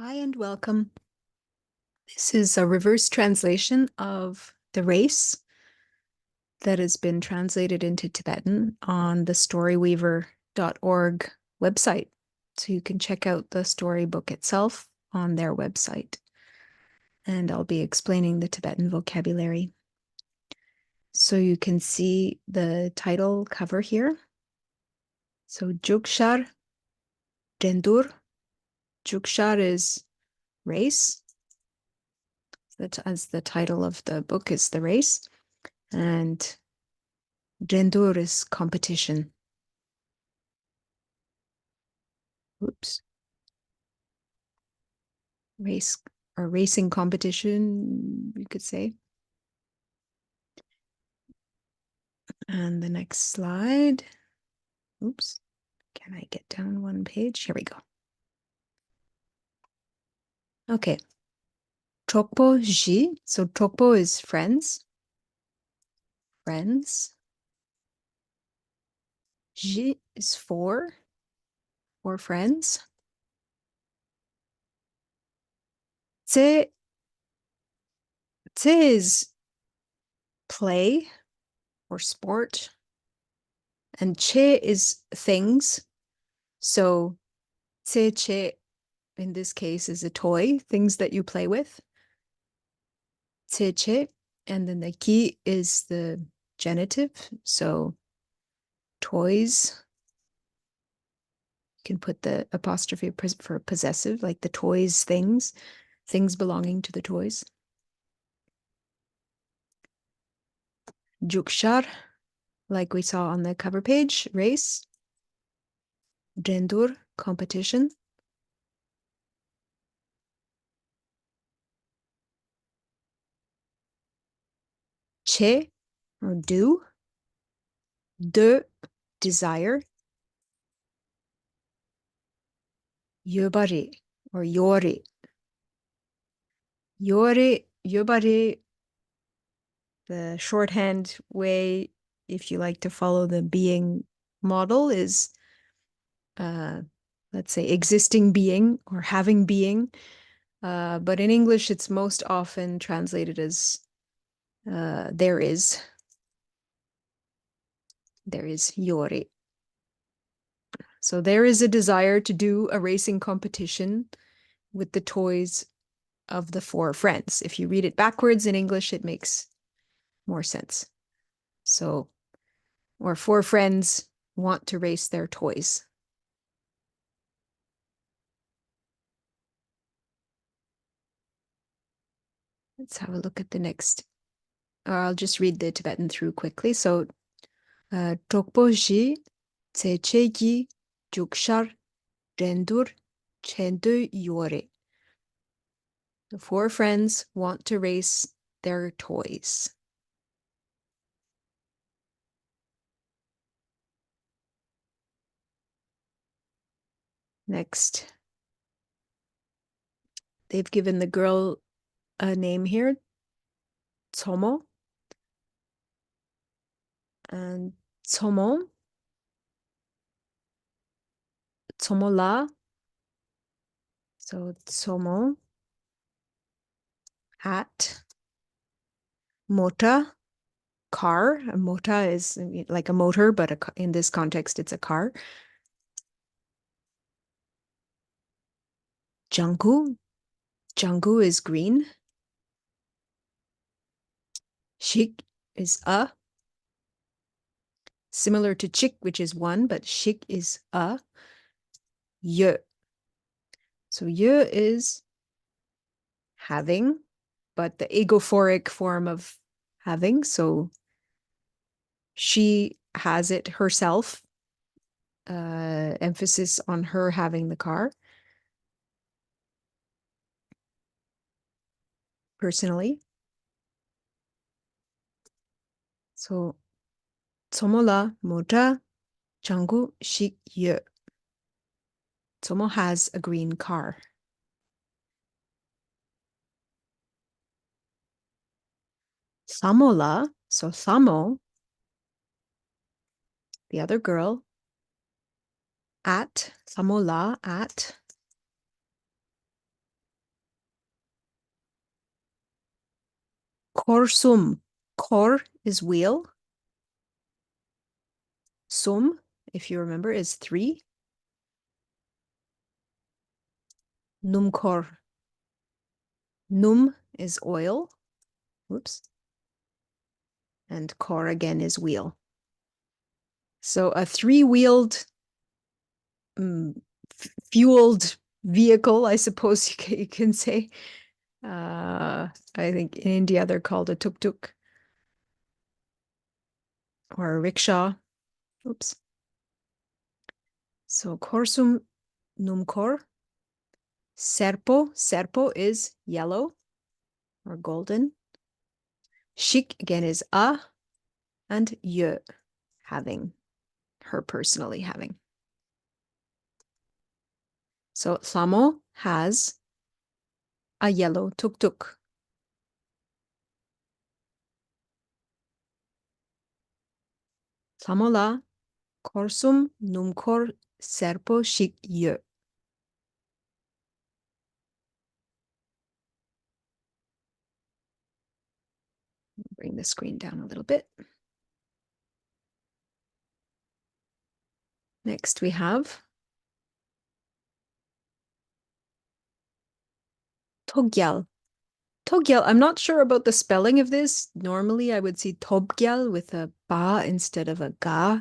Hi and welcome. This is a reverse translation of the race that has been translated into Tibetan on the Storyweaver.org website. So you can check out the storybook itself on their website. And I'll be explaining the Tibetan vocabulary. So you can see the title cover here. So Jukshar Dendur. Jukshar is race. As the title of the book is the race. And Dendur is competition. Oops. Race or racing competition, you could say. And the next slide. Oops. Can I get down one page? Here we go. Okay. Chokpo ji. So Chokpo is friends. Friends. Ji is four friends. Tse is play or sport. And che is things. So tse che in this case is a toy, things that you play with. Tse che. And then the ki is the genitive. So toys. You can put the apostrophe for possessive, like the toys, things belonging to the toys. Jukshar, like we saw on the cover page, race. Dendur, competition. Che, or do. De, desire. Yobari, or yori. Yori, yobari, the shorthand way, if you like to follow the being model, is let's say existing being or having being. But in English, it's most often translated as there is. There is yori. So there is a desire to do a racing competition with the toys of the four friends. If you read it backwards in English, it makes more sense. So, or four friends want to race their toys. Let's have a look at the next. Or I'll just read the Tibetan through quickly. So, Tokpo ji, tse che gi, jukshar, rendur, chendu yore. The four friends want to race their toys. Next, they've given the girl a name here, Tsomo. And Tsomo, Tsomola. So Tsomo, hat. Mota, car. A mota is like a motor, but in this context, it's a car. Jangu. Jangu is green. Shik is a. Similar to chik, which is one, but shik is a. Ye. So ye is having, but the agophoric form of having. So she has it herself. Emphasis on her having the car. Personally. So Tsomola mota Changu shik ye. Tsomo has a green car. Samola, so Samo, the other girl, at, Samola, at, Korsum. Kor is wheel. Sum, if you remember, is 3. Numkor. Num is oil. Whoops. And kor again is wheel. So a 3-wheeled fueled vehicle, I suppose you can say. I think in India they're called a tuk-tuk or a rickshaw. Oops. So korsum numkor. Serpo. Serpo is yellow or golden. Shik again is a, and yö, having, her personally having. So Samo has a yellow tuk-tuk. Samola korsum numkor serpo shik yö. Bring the screen down a little bit. Next we have Togyal. Togyal, I'm not sure about the spelling of this. Normally I would see Tobgyal with a ba instead of a ga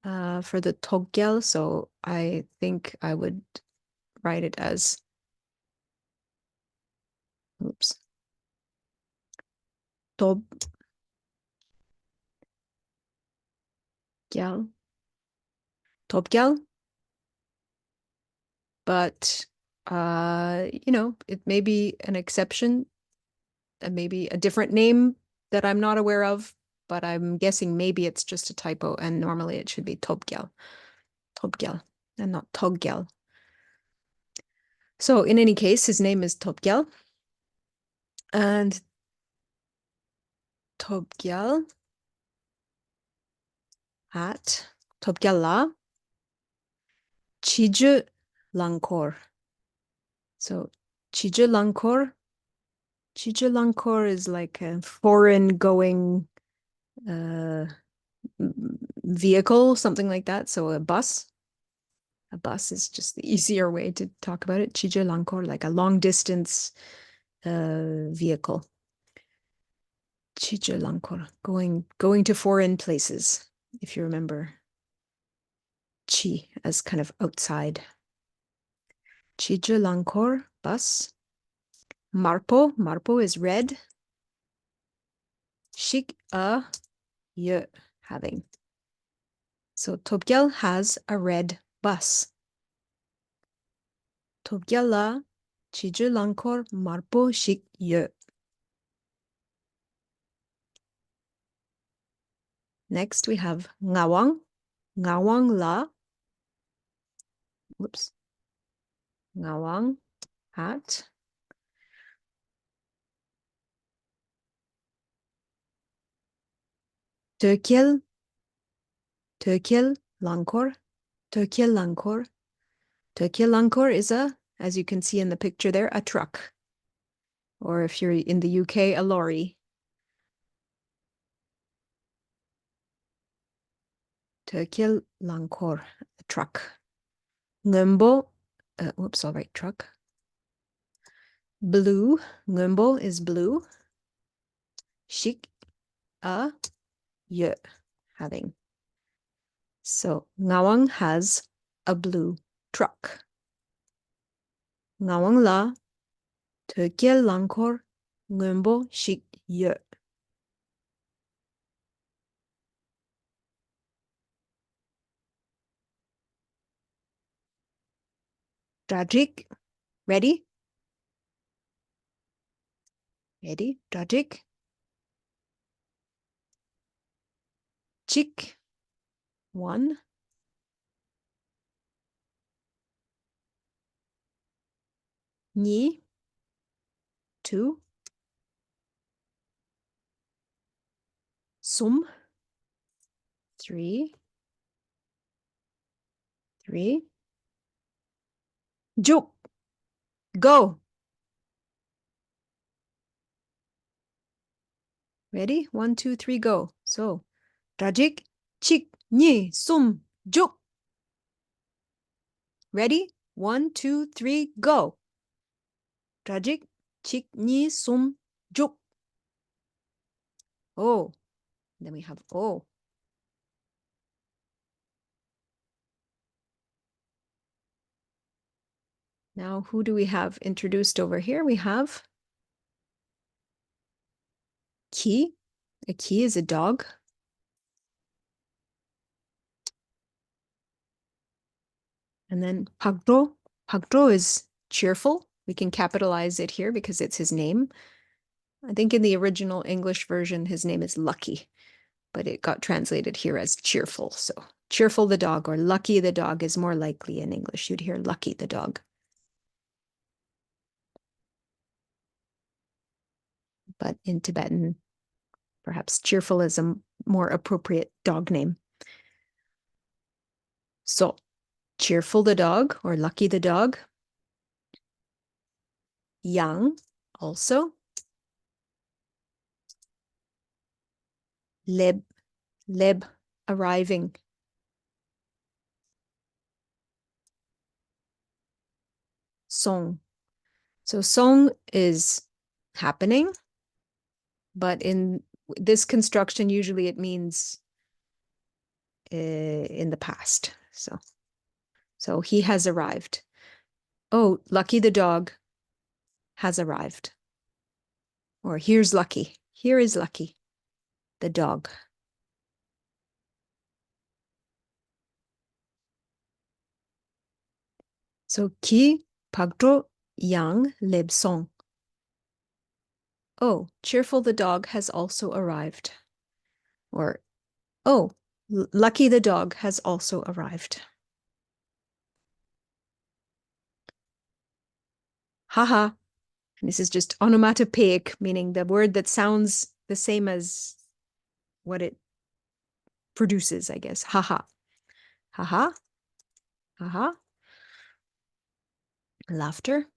for the Togyal. So I think I would write it as, oops, Tobgyal. Tobgyal. But, it may be an exception, maybe a different name that I'm not aware of, but I'm guessing maybe it's just a typo and normally it should be Tobgyal. Tobgyal and not Toggyal. So in any case, his name is Tobgyal. And Tobgyal at Tobgyal Chiju Langkor. So Chiju Langkor is like a foreign going vehicle, something like that. So a bus. A bus is just the easier way to talk about it. Chiju Langkor, like a long distance vehicle. Chiju Langkor, going to foreign places, if you remember. Chi as kind of outside. Chiju Langkor, bus. Marpo is red. Shik a ye, having. So Tobgyal has a red bus. Tobgyal la Chiju Langkor marpo shik ye. Next we have Ngawang. Ngawang la. Whoops. Ngawang at Tökel Langkor. Tökel Langkor. Tökel Langkor is as you can see in the picture there, a truck. Or if you're in the UK, a lorry. Tökel Langkor, a truck. Ngumbo, whoops, I'll write truck. Blue, Ngumbo is blue. Shik, ye, having. So Ngawang has a blue truck. Ngawang la, Tökel Langkor, Ngumbo shik ye. Drajik, ready? Ready, Drajik. Chik, 1. Ni, 2. Sum, 3. Juk, go. Ready? 1, 2, 3, go. So, Rajik, chik, ni, sum, juk. Ready? 1, 2, 3, go. Rajik, chik, ni, sum, juk. Oh, then we have oh. Now, who do we have introduced over here? We have Ki. A Ki is a dog. And then Pagro. Pagro is cheerful. We can capitalize it here because it's his name. I think in the original English version, his name is Lucky, but it got translated here as cheerful. So cheerful the dog or lucky the dog is more likely in English. You'd hear lucky the dog. But in Tibetan, perhaps cheerful is a more appropriate dog name. So cheerful the dog or lucky the dog. Young also. Leb, leb, arriving. Song. So song is happening, but in this construction, usually it means in the past. So he has arrived. Oh, Lucky the dog has arrived. Or here's Lucky. Here is Lucky, the dog. So ki pagdro yang leb song. Oh, cheerful the dog has also arrived. Or oh, Lucky the dog has also arrived. Haha. And this is just onomatopoeic, meaning the word that sounds the same as what it produces, I guess. Haha. Haha. Haha. Laughter.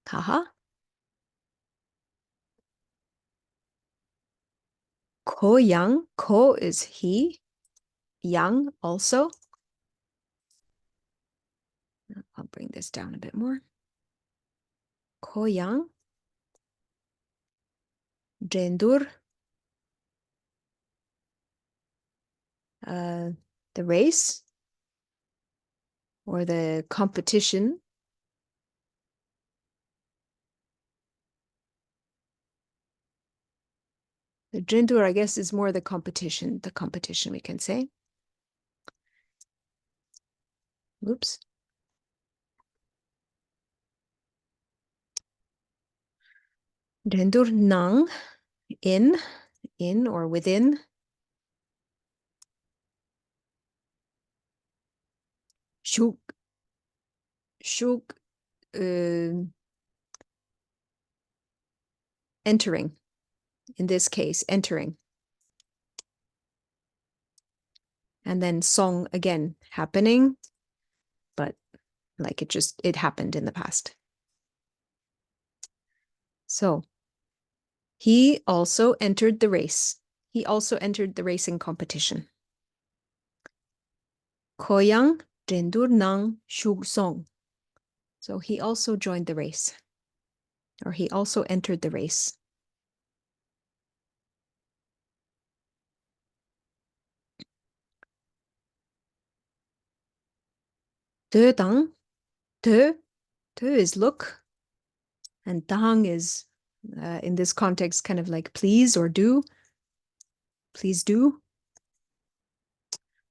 Haha. Ko yang. Ko is he. Yang also. I'll bring this down a bit more. Ko yang. Jendur. The race or the competition. The jendur, I guess, is more the competition we can say. Oops. Jendur nang, in or within. Shuk, entering. In this case, entering. And then song again, happening, but like it happened in the past. So he also entered the race. He also entered the racing competition. Koyang jendur nang shug song. So he also joined the race, or he also entered the race. De dang, de is look, and dang is, in this context, kind of like please or do. Please do.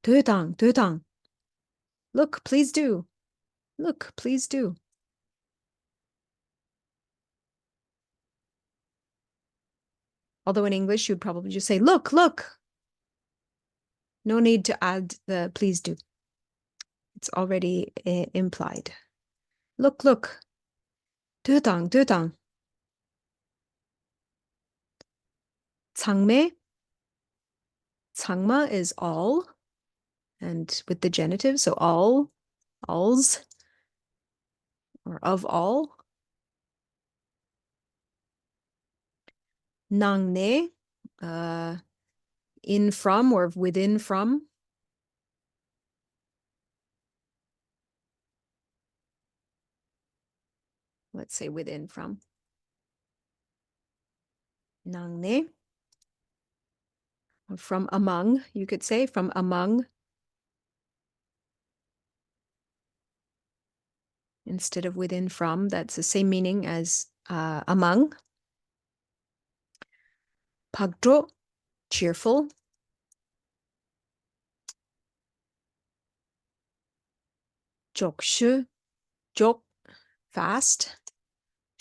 De dang, de dang. Look, please do. Look, please do. Although in English, you'd probably just say, look, look. No need to add the please do. It's already implied. Look, look. Dödang, dödang. Changme. Changma is all, and with the genitive, so all, alls, or of all. Nangne, in from or within from. Let's say within from. Nangne. From among, you could say, from among. Instead of within from, that's the same meaning as among. Pagdro, cheerful. Jokshu, jok, fast.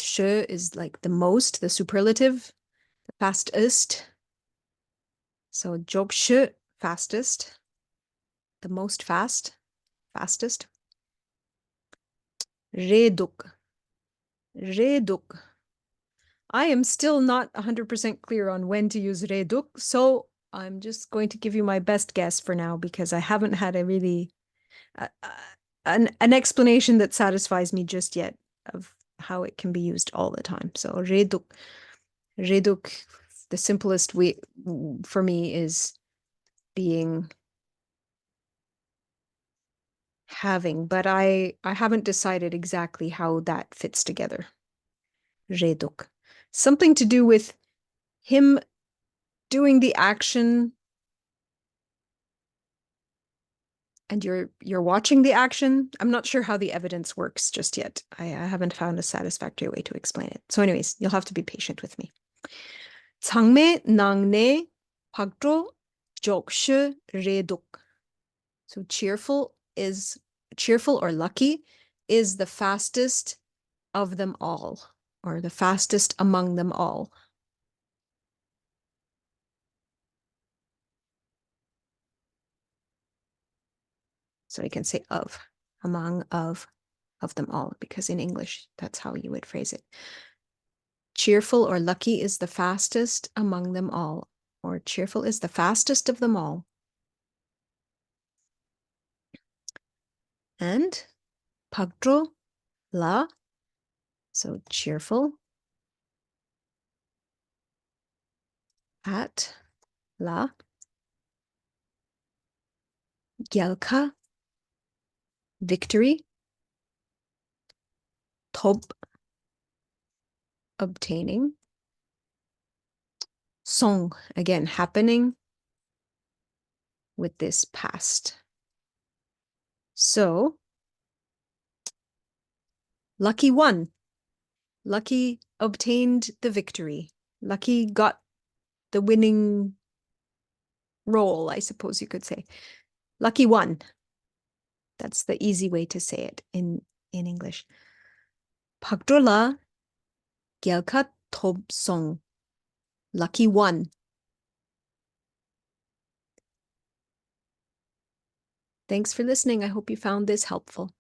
Shu is like the most, the superlative, the fastest. So jokshu, fastest, the most fast, fastest. Reduk, reduk. I am still not 100% clear on when to use reduk, so I'm just going to give you my best guess for now because I haven't had a really an explanation that satisfies me just yet of how it can be used all the time. So reduk, the simplest way for me is being having, but I haven't decided exactly how that fits together. Reduk. Something to do with him doing the action and you're watching the action. I'm not sure how the evidence works just yet. I haven't found a satisfactory way to explain it. So anyways, you'll have to be patient with me. 장매, 낭내, 박조, 적시, reduk. So cheerful or lucky is the fastest of them all, or the fastest among them all. So you can say among, of them all, because in English, that's how you would phrase it. Cheerful or lucky is the fastest among them all, or cheerful is the fastest of them all. And 박조, la, so cheerful. At, la. Gyalka, victory. Tob, obtaining. Song, again, happening with this past. So, lucky won. Lucky obtained the victory. Lucky got the winning role, I suppose you could say. Lucky won. That's the easy way to say it in English. 박돌라 gyalka tobsong. Lucky won. Thanks for listening. I hope you found this helpful.